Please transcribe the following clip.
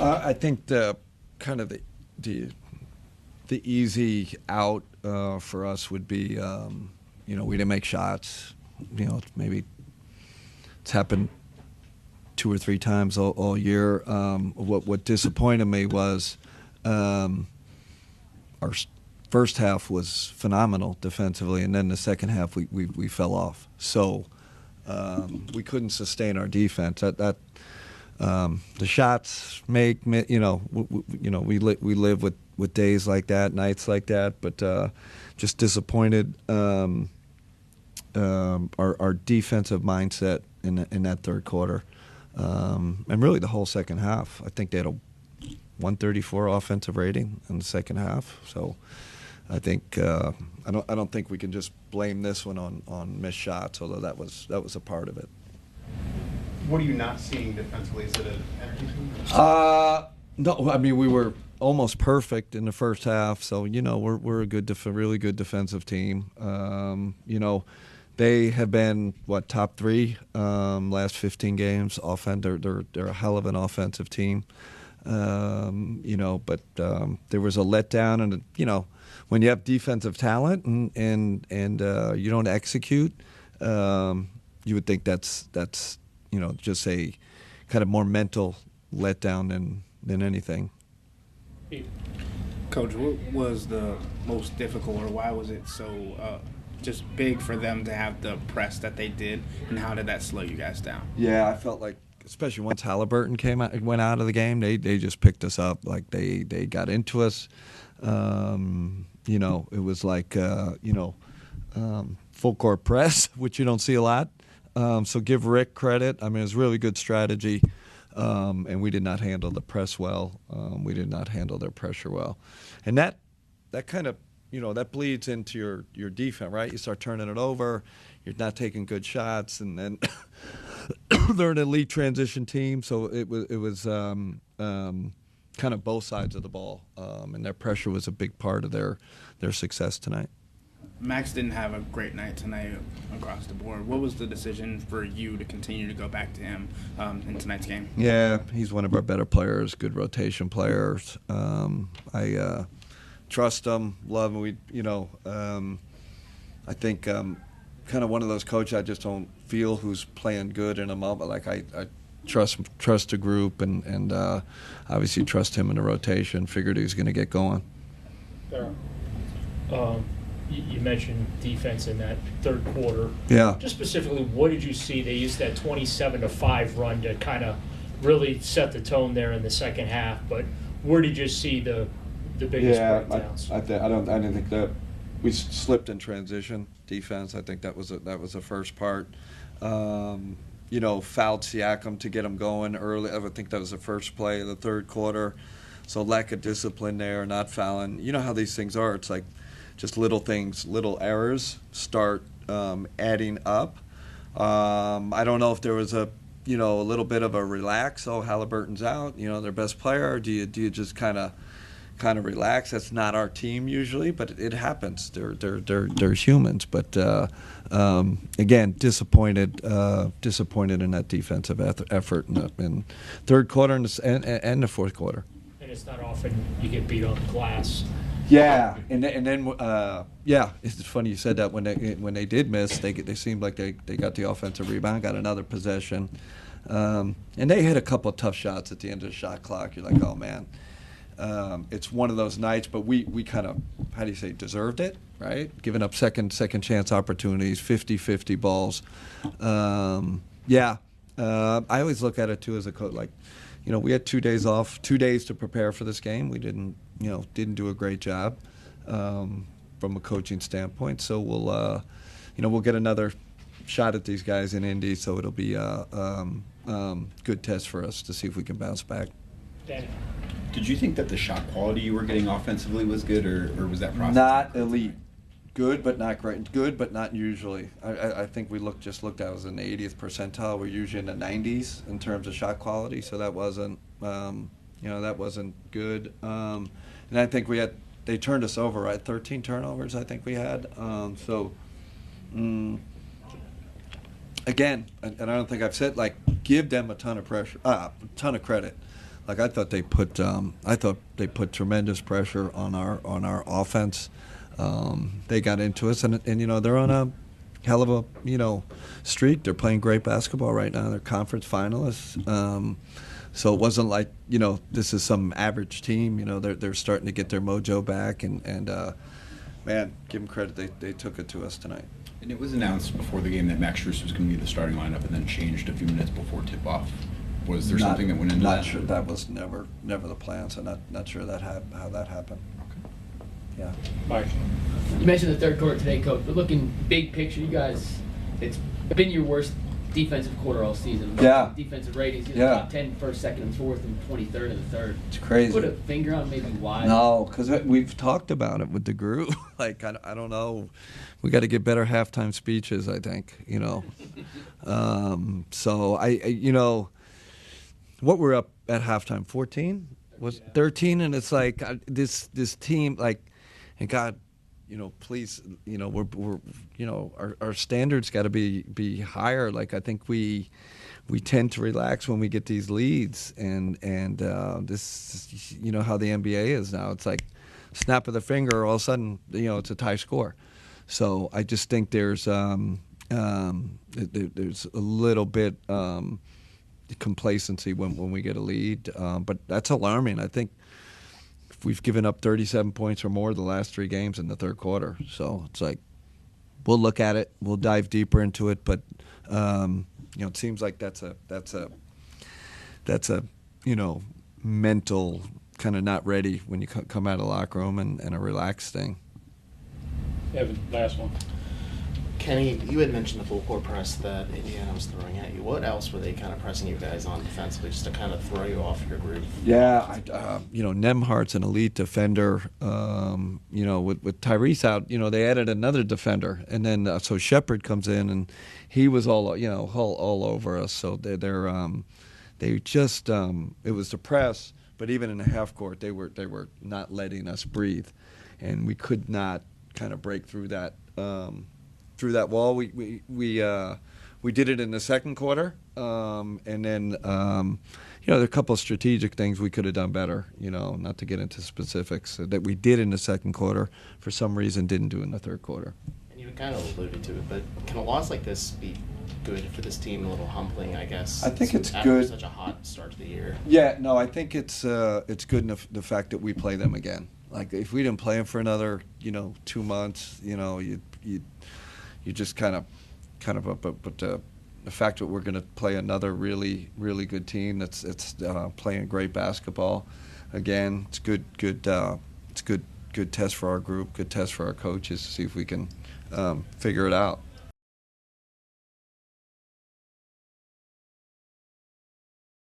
I think the kind of the easy out for us would be, we didn't make shots. Maybe it's happened 2 or 3 times all year. What disappointed me was our first half was phenomenal defensively, and then the second half we fell off. So we couldn't sustain our defense. The shots make we live with days like that, nights like that, but just disappointed. Our defensive mindset in that third quarter, and really the whole second half. I think they had a 134 offensive rating in the second half. So I think I don't think we can just blame this one on missed shots, although that was a part of it. What are you not seeing defensively? Is it an energy thing? No, I mean we were almost perfect in the first half, so we're a really good defensive team. They have been top 3 last 15 games. They're a hell of an offensive team. But there was a letdown, and when you have defensive talent and you don't execute, you would think that's just a kind of more mental letdown than anything. Coach, what was the most difficult, or why was it so just big for them to have the press that they did, and how did that slow you guys down? Yeah, I felt like, especially once Halliburton went out of the game, they just picked us up. Like they got into us. It was like full court press, which you don't see a lot. So give Rick credit. I mean, it was really good strategy, and we did not handle the press well. We did not handle their pressure well, and that kind of that bleeds into your defense, right? You start turning it over. You're not taking good shots, and then they're an elite transition team, so it was kind of both sides of the ball, and their pressure was a big part of their success tonight. Max didn't have a great night tonight across the board. What was the decision for you to continue to go back to him in tonight's game? Yeah, he's one of our better players, good rotation players. I trust him, love him. I think kind of one of those coaches I just don't feel who's playing good in a moment. Like I trust the group and obviously trust him in the rotation. Figured he was going to get going. You mentioned defense in that third quarter. Yeah. Just specifically, what did you see? They used that 27-5 run to kind of really set the tone there in the second half. But where did you see the biggest breakdowns? I didn't think that we slipped in transition defense. I think that was the first part. Fouled Siakam to get him going early. I think that was the first play of the third quarter. So lack of discipline there, not fouling. You know how these things are. It's like just little things, little errors start adding up. I don't know if there was a little bit of a relax. Oh, Halliburton's out. Their best player. Or do you just kind of relax? That's not our team usually, but it happens. They're humans. But again, disappointed in that defensive effort in third quarter and the fourth quarter. And it's not often you get beat on the glass. Yeah, and then it's funny you said that when they did miss, they seemed like they got the offensive rebound, got another possession, and they hit a couple of tough shots at the end of the shot clock. You're like, oh man, it's one of those nights, but we kind of, how do you say, deserved it, right? Giving up second chance opportunities, 50-50 balls. I always look at it too as a coach, like, we had 2 days off, 2 days to prepare for this game. We didn't do a great job from a coaching standpoint. So we'll get another shot at these guys in Indy. So it'll be a good test for us to see if we can bounce back. Danny. Did you think that the shot quality you were getting offensively was good, or was that process? Not elite. Good, but not great. Good, but not usually. I think we looked at it as in the 80th percentile. We're usually in the 90s in terms of shot quality, so that wasn't, that wasn't good. And I think they turned us over, right? 13 turnovers, I think we had. Again, and I don't think I've said, give them a ton of pressure, a ton of credit. Like I thought they put tremendous pressure on our offense. They got into us, and they're on a hell of a streak. They're playing great basketball right now. They're conference finalists. So it wasn't like this is some average team. They're starting to get their mojo back, and man, give them credit. They took it to us tonight. And it was announced before the game that Max Strus was going to be the starting lineup, and then changed a few minutes before tip-off. Was there something that went into that? Not sure. That was never the plan. So not sure how that happened. Yeah. Mike. You mentioned the third quarter today, Coach, but looking big picture, you guys, it's been your worst defensive quarter all season. Yeah. Defensive ratings, Yeah. top 10 first, second, and fourth, and 23rd in the third. It's crazy. Put a finger on maybe why? No, because we've talked about it with the group. Like, I don't know. We got to get better halftime speeches, I think, So, what we're up at halftime, 14? Was 13? And it's like this team, like, and God, please, we're our standards got to be higher. Like, I think we tend to relax when we get these leads, and this, how the NBA is now. It's like snap of the finger, all of a sudden, it's a tie score. So I just think there's a little bit complacency when we get a lead, but that's alarming. I think we've given up 37 points or more the last 3 games in the third quarter. So it's like we'll look at it, we'll dive deeper into it, but it seems like that's a mental kind of not ready when you come out of the locker room and a relaxed thing. Evan, last one. Kenny, you had mentioned the full court press that Indiana was throwing at you. What else were they kind of pressing you guys on defensively, just to kind of throw you off your groove? Yeah, Nemhart's an elite defender. With Tyrese out, they added another defender, and then so Shepard comes in, and he was all over us. So they just it was the press, but even in the half court, they were not letting us breathe, and we could not kind of break through that. Through that wall, we did it in the second quarter, and then there are a couple of strategic things we could have done better. Not to get into specifics that we did in the second quarter, for some reason didn't do in the third quarter. And you kind of alluded to it, but can a loss like this be good for this team? A little humbling, I guess. I think it's after good. Such a hot start to the year. Yeah, no, I think it's good in the fact that we play them again. Like if we didn't play them for another 2 months, you just kind of up. But the fact that we're going to play another really, really good team that's playing great basketball, again, it's good. It's good test for our group, good test for our coaches to see if we can figure it out.